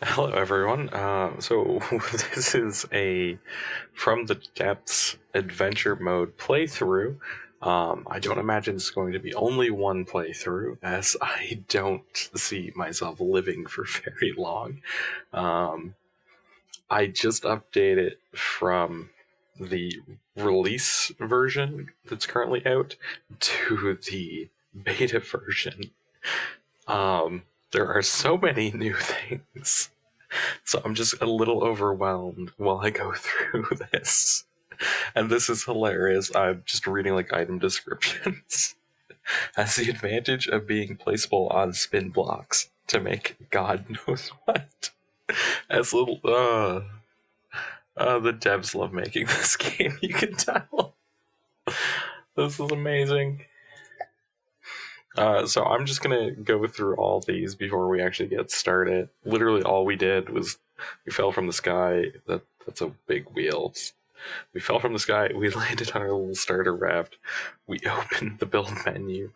Hello, everyone. So this is a From the Depths adventure mode playthrough. I don't imagine it's going to be only one playthrough, as I don't see myself living for very long. Um, I just updated from the release version that's currently out to the beta version. There are so many new things. So I'm just a little overwhelmed while I go through this. And this is hilarious. I'm just reading like item descriptions. Has the advantage of being placeable on spin blocks to make God knows what. As little the devs love making this game, you can tell. This is amazing. So I'm just gonna go through all these before we actually get started. Literally, all we did was we fell from the sky. That's a big wheel. We fell from the sky. We landed on our little starter raft. We opened the build menu,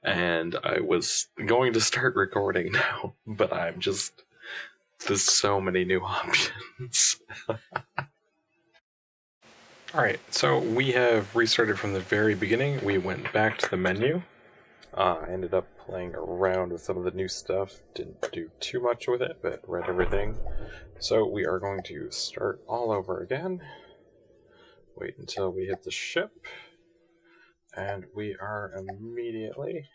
and I was going to start recording now, but I'm just there's so many new options. All right, so we have restarted from the very beginning. We went back to the menu. I ended up playing around with some of the new stuff. Didn't do too much with it, but read everything. So we are going to start all over again. Wait until we hit the ship. And we are immediately...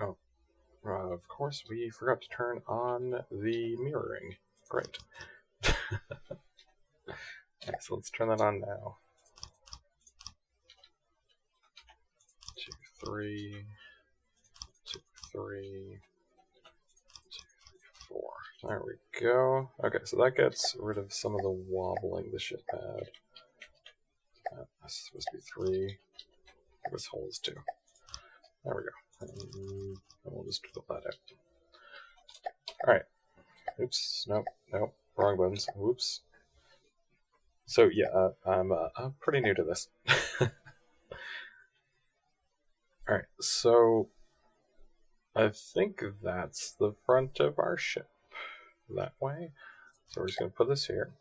Oh, of course, we forgot to turn on the mirroring. Great. Alright, so let's turn that on now. 2, 3... 2, 3... 4. There we go. Okay, so that gets rid of some of the wobbling the ship had. That's supposed to be 3. This hole is 2. There we go. And we'll just fill that out. Alright. Oops. Nope. Wrong buttons. Whoops. So yeah, I'm pretty new to this. Alright, so I think that's the front of our ship. That way. So we're just going to put this here.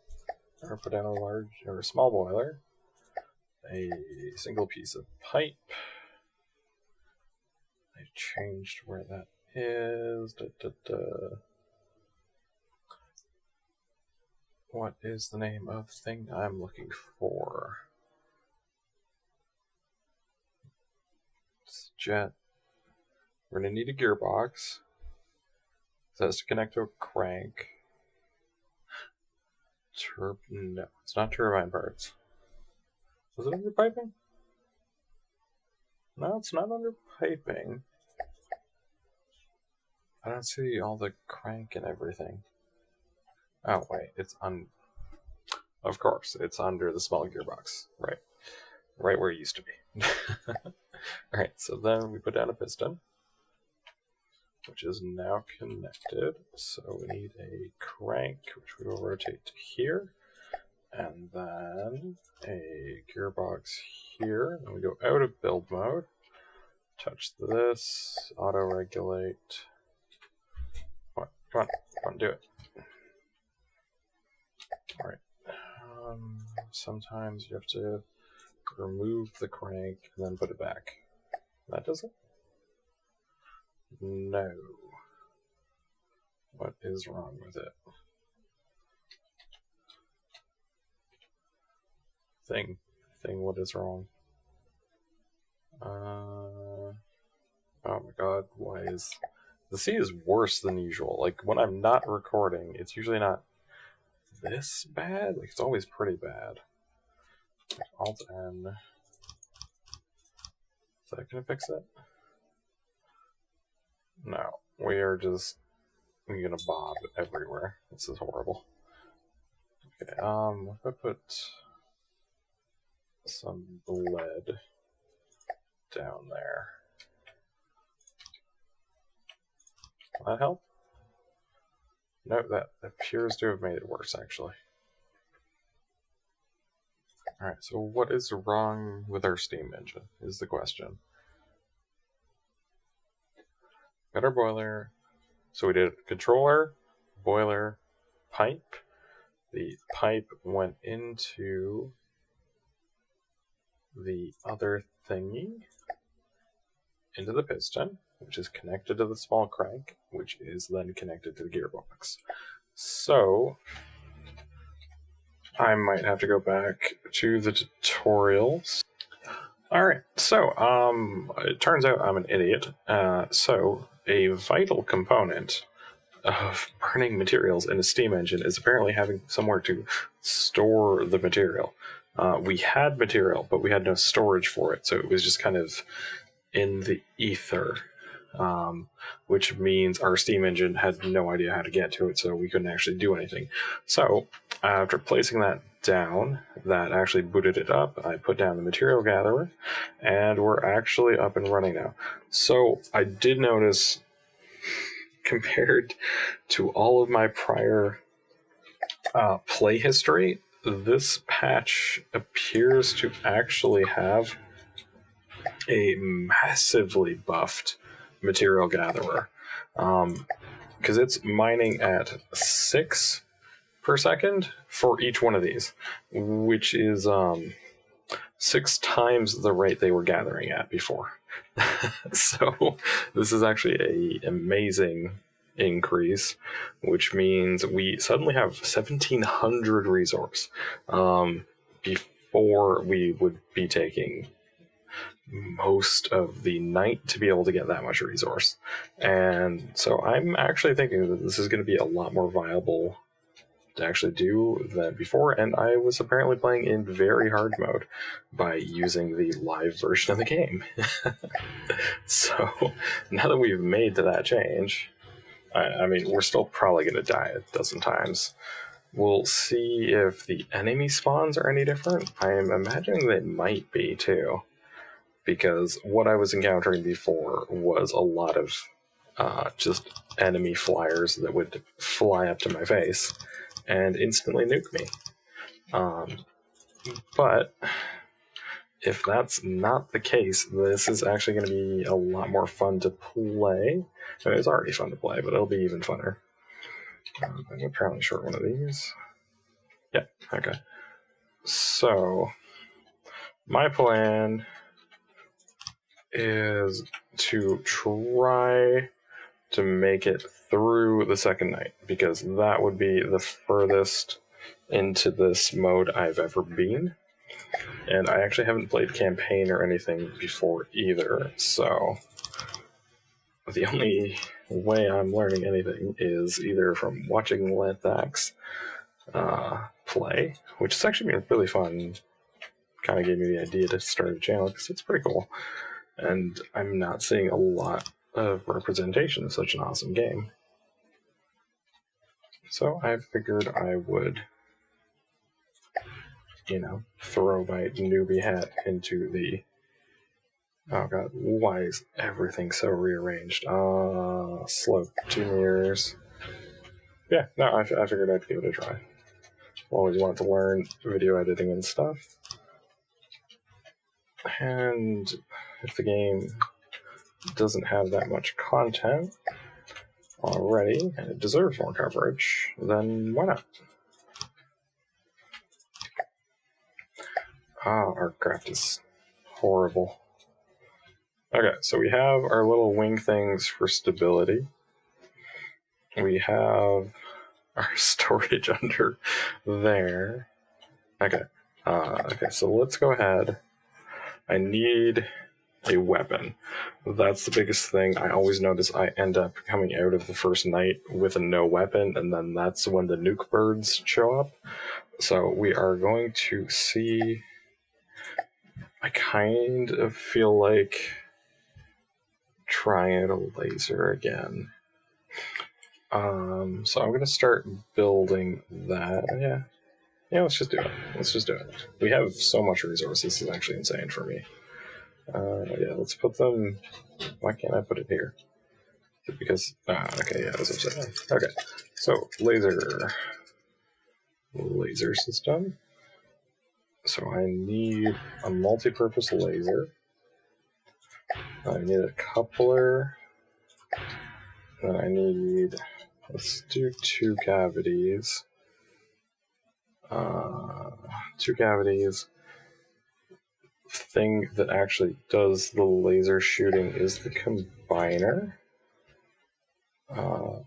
We're going to put down a large or a small boiler. A single piece of pipe. I changed where that is. What is the name of the thing I'm looking for? It's jet. We're going to need a gearbox. It has to connect to a crank. No, it's not turbine parts. Is it under piping? No, it's not under piping. I don't see all the crank and everything. Oh, wait, it's on... Of course, it's under the small gearbox. Right. Right where it used to be. Alright, so then we put down a piston, which is now connected. So we need a crank, which we will rotate to here. And then a gearbox here. And we go out of build mode. Touch this. Auto-regulate. Come on, do it. Alright. Sometimes you have to remove the crank and then put it back. That does it? No. What is wrong with it? Thing, what is wrong? Oh my god, why is... The sea is worse than usual. Like, when I'm not recording, it's usually not this bad. Like, it's always pretty bad. Alt-N. Is that gonna fix it? No. We are just gonna bob everywhere. This is horrible. Okay, if I put some lead down there. Will that help? No, that appears to have made it worse, actually. Alright, so what is wrong with our steam engine, is the question. Got our boiler. So we did controller, boiler, pipe. The pipe went into the other thingy, into the piston, which is connected to the small crank, which is then connected to the gearbox. So I might have to go back to the tutorials. Alright, so it turns out I'm an idiot. So a vital component of burning materials in a steam engine is apparently having somewhere to store the material. We had material, but we had no storage for it, so it was just kind of in the ether, which means our steam engine had no idea how to get to it, so we couldn't actually do anything. So after placing that down, that actually booted it up. I put down the material gatherer, and we're actually up and running now. So I did notice, compared to all of my prior play history, this patch appears to actually have a massively buffed material gatherer, because it's mining at 6 per second for each one of these, which is 6 times the rate they were gathering at before. So this is actually an amazing increase, which means we suddenly have 1,700 resource. Before we would be taking most of the night to be able to get that much resource. And so I'm actually thinking that this is going to be a lot more viable to actually do than before, and I was apparently playing in very hard mode by using the live version of the game. So now that we've made that change, I mean, we're still probably going to die a dozen times. We'll see if the enemy spawns are any different. I'm imagining they might be too, because what I was encountering before was a lot of just enemy flyers that would fly up to my face and instantly nuke me. But if that's not the case, this is actually going to be a lot more fun to play. I mean, it's already fun to play, but it'll be even funner. I'm apparently short one of these. Yeah, okay. So, my plan is to try to make it through the second night, because that would be the furthest into this mode I've ever been. And I actually haven't played campaign or anything before either, so the only way I'm learning anything is either from watching Lethax play, which has actually been really fun. Kind of gave me the idea to start a channel because it's pretty cool. And I'm not seeing a lot of representation of such an awesome game. So I figured I would, throw my newbie hat into the... Oh god, why is everything so rearranged? Slope 2 meters. Yeah, no, I figured I'd give it a try. Always wanted to learn video editing and stuff. And if the game doesn't have that much content already, and it deserves more coverage, then why not? Our craft is horrible. Okay, so we have our little wing things for stability. We have our storage under there. Okay, so let's go ahead. I need a weapon. That's the biggest thing. I always notice I end up coming out of the first night with a no weapon, and then that's when the nuke birds show up. So we are going to see... I kind of feel like trying a laser again. So I'm going to start building that. Yeah, let's just do it. We have so much resources, this is actually insane for me. Yeah, let's put them... Why can't I put it here? Is it because... okay, yeah, it was upside down. Okay, so laser system. So I need a multi-purpose laser. I need a coupler. Then I need, let's do 2 cavities. 2 cavities. Thing that actually does the laser shooting is the combiner.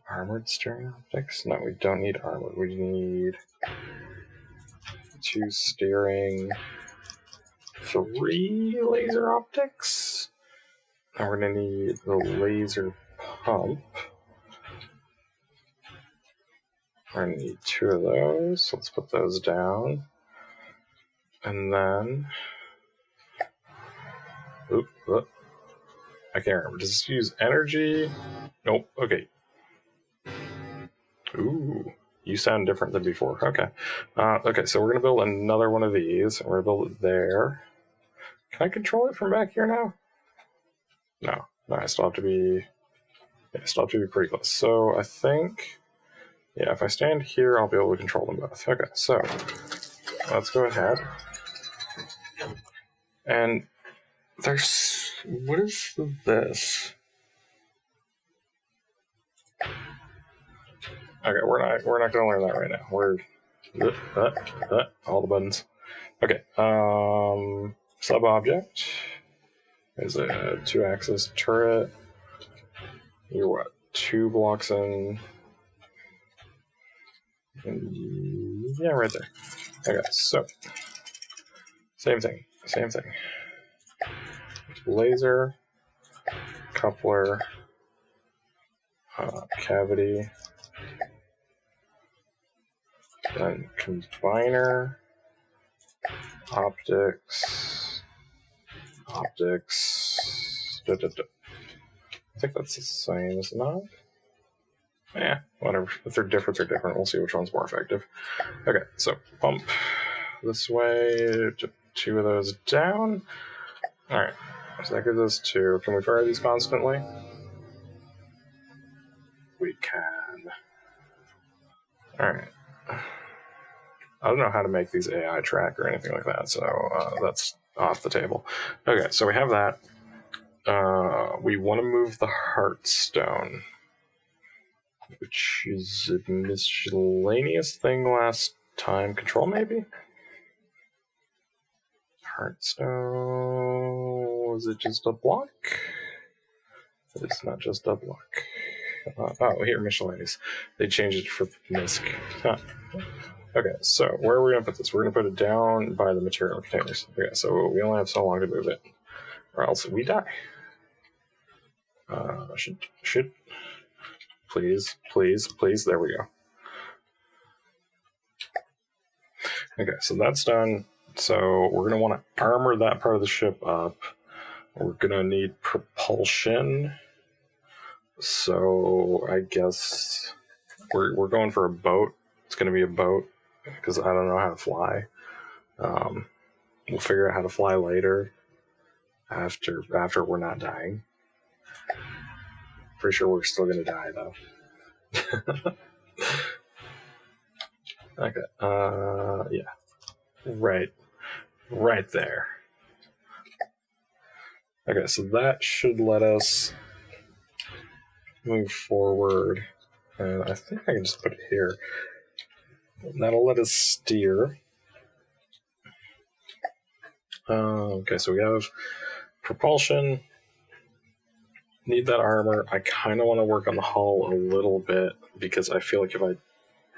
Armored steering optics? No, we don't need armored. We need 2 steering, 3 laser optics. And we're going to need the laser pump. We're going to need 2 of those. So let's put those down. And then... I can't remember. Does this use energy? Nope. Okay. Ooh. You sound different than before. Okay. Okay, so we're going to build another one of these. We're going to build it there. Can I control it from back here now? No. No, I still have to be... Yeah, I still have to be pretty close. So I think... Yeah, if I stand here, I'll be able to control them both. Okay, so let's go ahead. And there's... What is this? Okay, we're not going to learn that right now. We're all the buttons. Okay. Sub object is a 2-axis turret. You're what? 2 blocks in. Yeah, right there. Okay, so same thing. Laser, coupler, cavity, then combiner, optics. I think that's the same, is it not? Yeah, whatever. If they're different, they're different. We'll see which one's more effective. Okay, so pump this way, 2 of those down. Alright, so that gives us 2. Can we fire these constantly? We can. Alright. I don't know how to make these AI track or anything like that, so that's off the table. Okay, so we have that. We want to move the Heartstone, which is a miscellaneous thing last time. Control, maybe? Heartstone... Was it just a block? It's not just a block. Oh, here, miscellaneous. They changed it for misc. Huh. Okay, so where are we going to put this? We're going to put it down by the material containers. Okay, so we only have so long to move it, or else we die. Should. Please. There we go. Okay, so that's done. So we're going to want to armor that part of the ship up. We're going to need propulsion. So I guess we're going for a boat. It's going to be a boat because I don't know how to fly. We'll figure out how to fly later after we're not dying. Pretty sure we're still going to die though. Okay. Yeah. Right there. Okay, so that should let us move forward. And I think I can just put it here. That'll let us steer. Okay, so we have propulsion. Need that armor. I kind of want to work on the hull a little bit because I feel like if I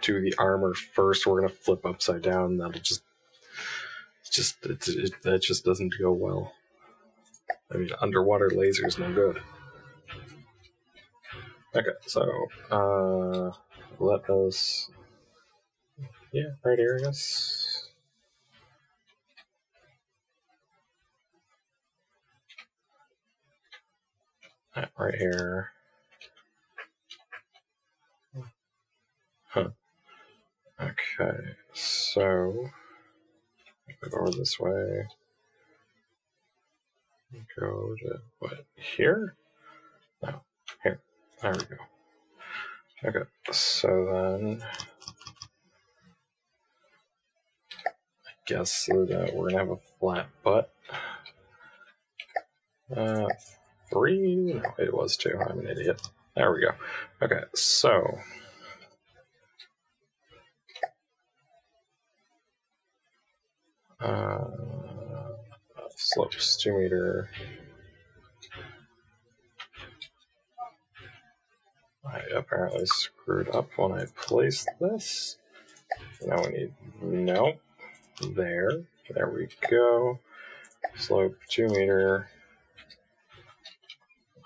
do the armor first, we're going to flip upside down. That'll that just doesn't go well. I mean, underwater laser is no good. Okay, so let us, yeah, right here, I guess. Right here. Huh. Okay, so go over this way. Go to what? Here? No, here. There we go. Okay, so then I guess that we're gonna have a flat butt. 3? No, it was 2. I'm an idiot. There we go. Okay, so slopes 2 meter. I apparently screwed up when I placed this. Now we need no. There we go. Slope 2 meter.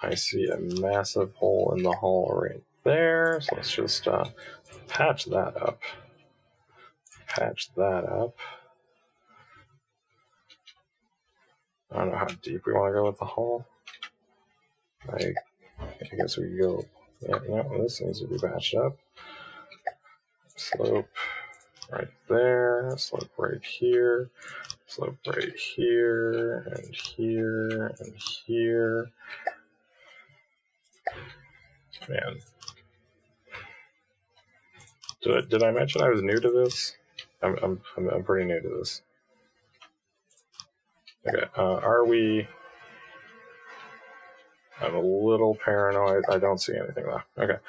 I see a massive hole in the hull right there, so let's just patch that up. Patch that up. I don't know how deep we want to go with the hull. I guess we could go. Yeah, no, this needs to be patched up. Slope right there. Slope right here. Slope right here and here and here. Man, did I mention I was new to this? I'm pretty new to this. Okay, are we? I'm a little paranoid. I don't see anything though. Okay.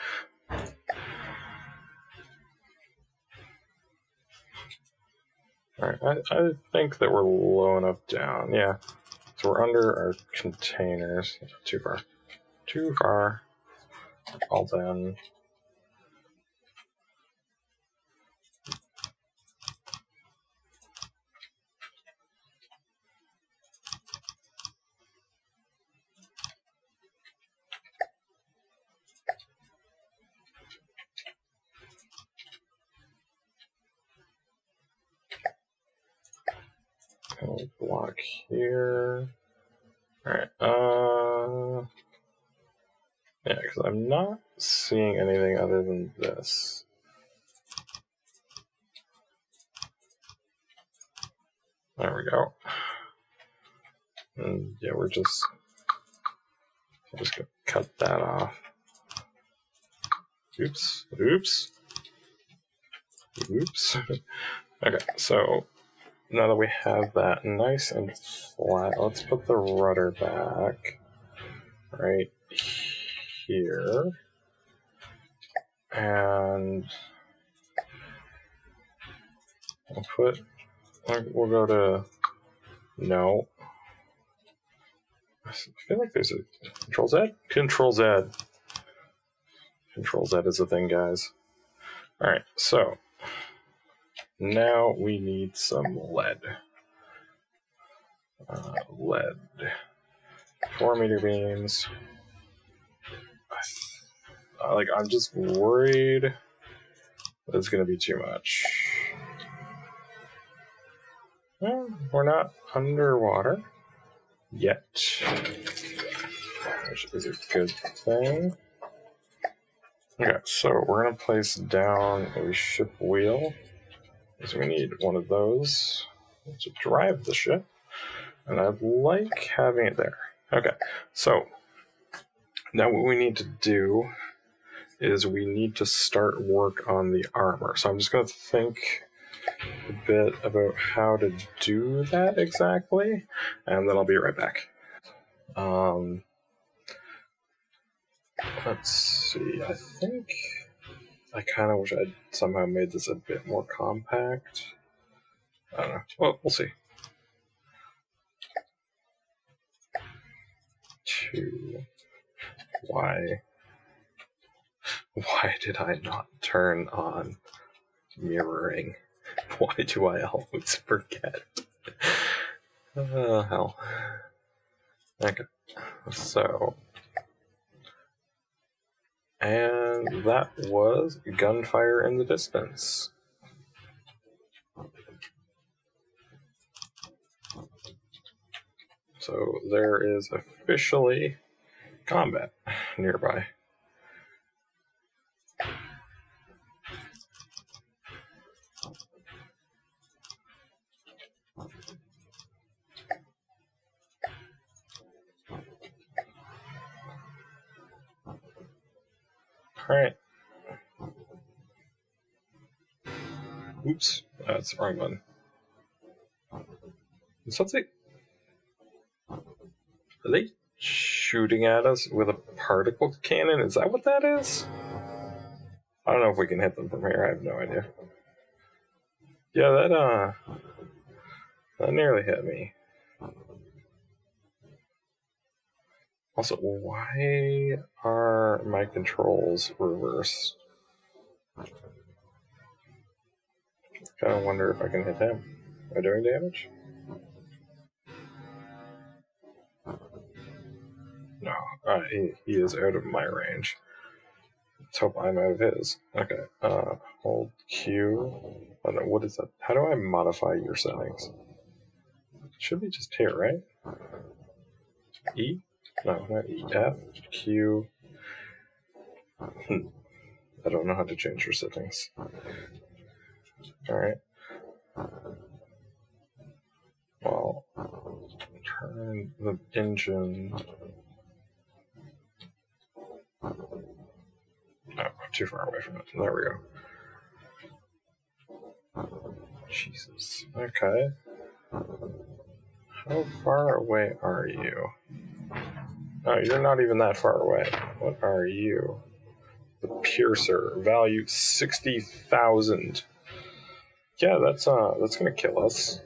All right, I think that we're low enough down. Yeah, so we're under our containers. Too far. Too far. All down. Block here. Alright, yeah, because I'm not seeing anything other than this. There we go. And yeah, we're just gonna cut that off. Oops. Okay, so now that we have that nice and flat, let's put the rudder back right here. And we'll go to no. I feel like there's a Control Z? Control Z. Control Z is a thing, guys. Alright, so now we need some lead. Lead. 4 meter beams. I'm just worried that it's going to be too much. Well, we're not underwater yet, which is a good thing. Okay, so we're going to place down a ship wheel, because we need one of those to drive the ship, and I like having it there. Okay, so now what we need to do is we need to start work on the armor. So I'm just going to think a bit about how to do that exactly, and then I'll be right back. Let's see, I think I kind of wish I'd somehow made this a bit more compact. I don't know. Well, we'll see. 2. Why did I not turn on mirroring? Why do I always forget? Hell. Okay. So, and that was gunfire in the distance. So there is officially combat nearby. Alright. Oops, that's the wrong button. Something. Are they shooting at us with a particle cannon. Is that what that is? I don't know if we can hit them from here. I have no idea. Yeah, that nearly hit me. Also, why are my controls reversed? Kind of wonder if I can hit him. Am I doing damage? No, he is out of my range. Let's hope I'm out of his. Okay, hold Q. Oh no, what is that? How do I modify your settings? It should be just here, right? E? No, not E. F, Q. I don't know how to change your settings. Alright. Well, turn the engine. No, I'm too far away from it. There we go. Jesus. Okay. How far away are you? Oh, you're not even that far away. What are you? The Piercer. Value 60,000. Yeah, that's gonna kill us.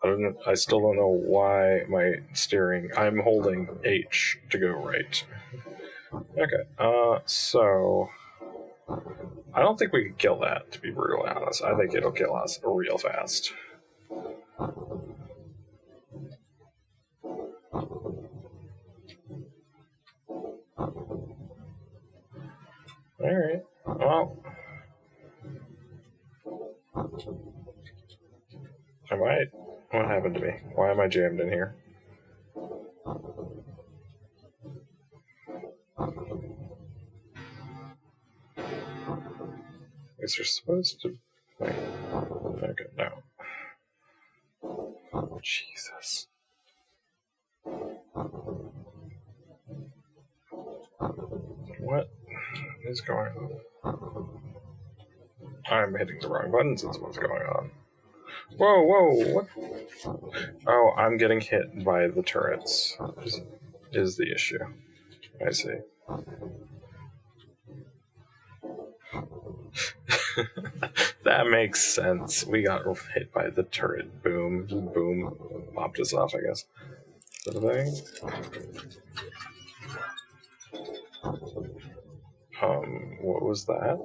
I still don't know why my steering. I'm holding H to go right. Okay, so I don't think we can kill that, to be brutally honest. I think it'll kill us real fast. Alright, well. What happened to me? Why am I jammed in here? Is there supposed to... Wait. Okay, no. Jesus. What is going on? I'm hitting the wrong buttons, is what's going on. Whoa, what? Oh, I'm getting hit by the turrets, is the issue. I see. That makes sense. We got hit by the turret. Boom, popped us off, I guess. Is that a thing? What was that?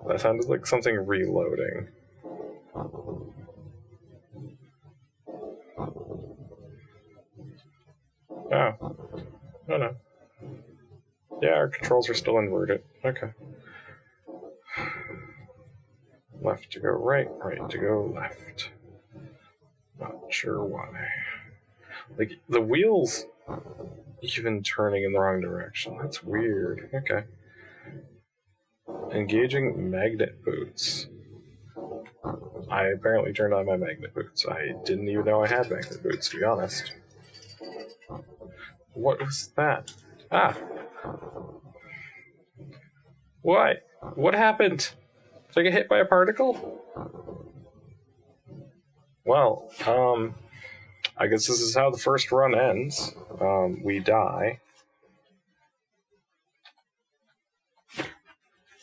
That sounded like something reloading. Oh. No. Yeah, our controls are still inverted. Okay. Left to go right to go left. Not sure why. Like, the wheels even turning in the wrong direction. That's weird. Okay. Engaging magnet boots. I apparently turned on my magnet boots. I didn't even know I had magnet boots, to be honest. What was that? Ah! What? What happened? Did I get hit by a particle? Well, I guess this is how the first run ends. We die.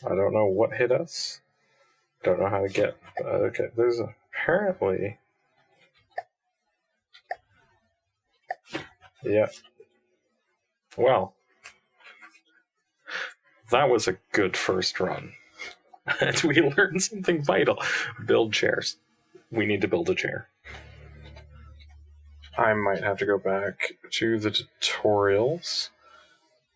I don't know what hit us. Don't know how to get... okay, there's apparently... Yeah. Well, that was a good first run. And we learned something vital. Build chairs. We need to build a chair. I might have to go back to the tutorials